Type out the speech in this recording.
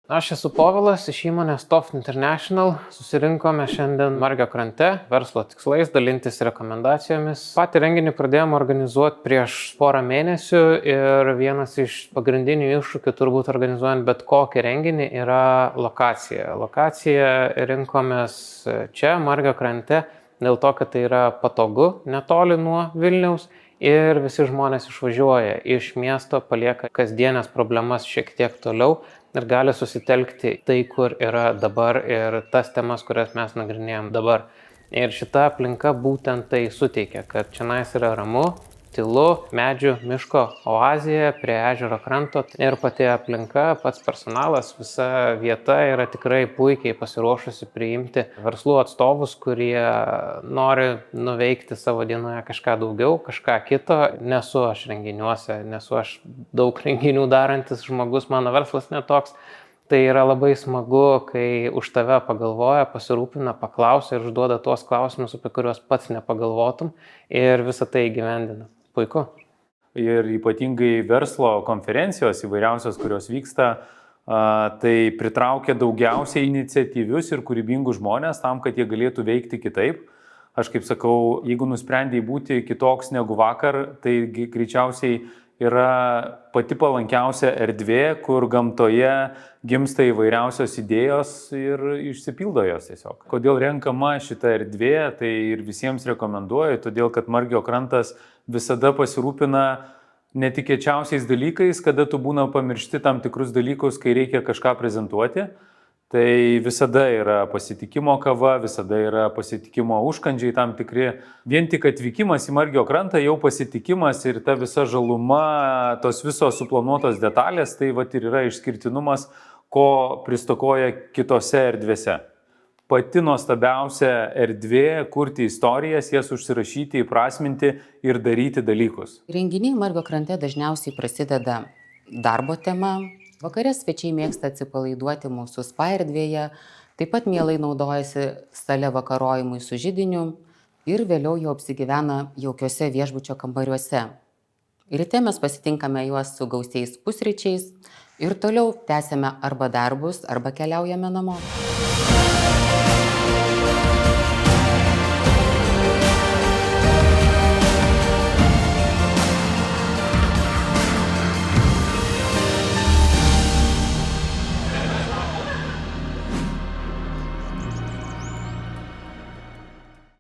Aš esu Povilas iš įmonės Toft International. Susirinkome šiandien Margio krante verslo tikslais, dalintis rekomendacijomis. Patį renginį pradėjome organizuoti prieš porą mėnesių ir vienas iš pagrindinių iššūkių turbūt organizuojant bet kokį renginį yra lokacija. Lokaciją rinkomės čia, Margio krante, dėl to, kad tai yra patogu, netoli nuo Vilniaus. Ir visi žmonės išvažiuoja iš miesto, palieka kasdienės problemas šiek tiek toliau ir gali susitelkti tai, kur yra dabar ir tas temas, kurias mes nagrinėjom dabar. Ir šita aplinka būtent tai suteikia, kad čionais yra ramu, tylu, medžių, miško oazėje prie ežero kranto ir pati aplinka, pats personalas, visa vieta yra tikrai puikiai pasiruošusi priimti verslų atstovus, kurie nori nuveikti savo dienoje kažką daugiau, kažką kito. Nesu aš renginiuose, nesu aš daug renginių darantis žmogus, mano verslas netoks. Tai yra labai smagu, kai už tave pagalvoja, pasirūpina, paklausia ir užduoda tuos klausimus, apie kuriuos pats nepagalvotum ir visą tai įgyvendina. Puiku. Ir ypatingai verslo konferencijos įvairiausios, kurios vyksta, tai pritraukia daugiausiai iniciatyvius ir kūrybingus žmonės tam, kad jie galėtų veikti kitaip. Aš kaip sakau, jeigu nusprendėjai būti kitoks negu vakar, tai greičiausiai yra pati palankiausia erdvė, kur gamtoje gimsta įvairiausios idėjos ir išsipildo jos tiesiog. Kodėl renkama šita erdvė, tai ir visiems rekomenduoju, todėl kad Margio krantas visada pasirūpina netikėčiausiais dalykais, kada tu būna pamiršti tam tikrus dalykus, kai reikia kažką prezentuoti. Tai visada yra pasitikimo kava, visada yra pasitikimo užkandžiai tam tikri. Vien tik atvykimas į Margio krantą jau pasitikimas ir ta visa žaluma, tos visos suplanuotos detalės, tai vat ir yra išskirtinumas, ko pristokoja kitose erdvėse. Pati nuostabiausia erdvė kurti istorijas, jas užsirašyti, įprasminti ir daryti dalykus. Renginiai Margio krante dažniausiai prasideda darbo tema. Vakare svečiai mėgsta atsipalaiduoti mūsų spa erdvėje, taip pat mielai naudojasi sale vakarojimui su židiniu ir vėliau jau apsigyvena jaukiuose viešbučio kambariuose. Ryte mes pasitinkame juos su gausiais pusryčiais ir toliau tęsiame arba darbus, arba keliaujame namo.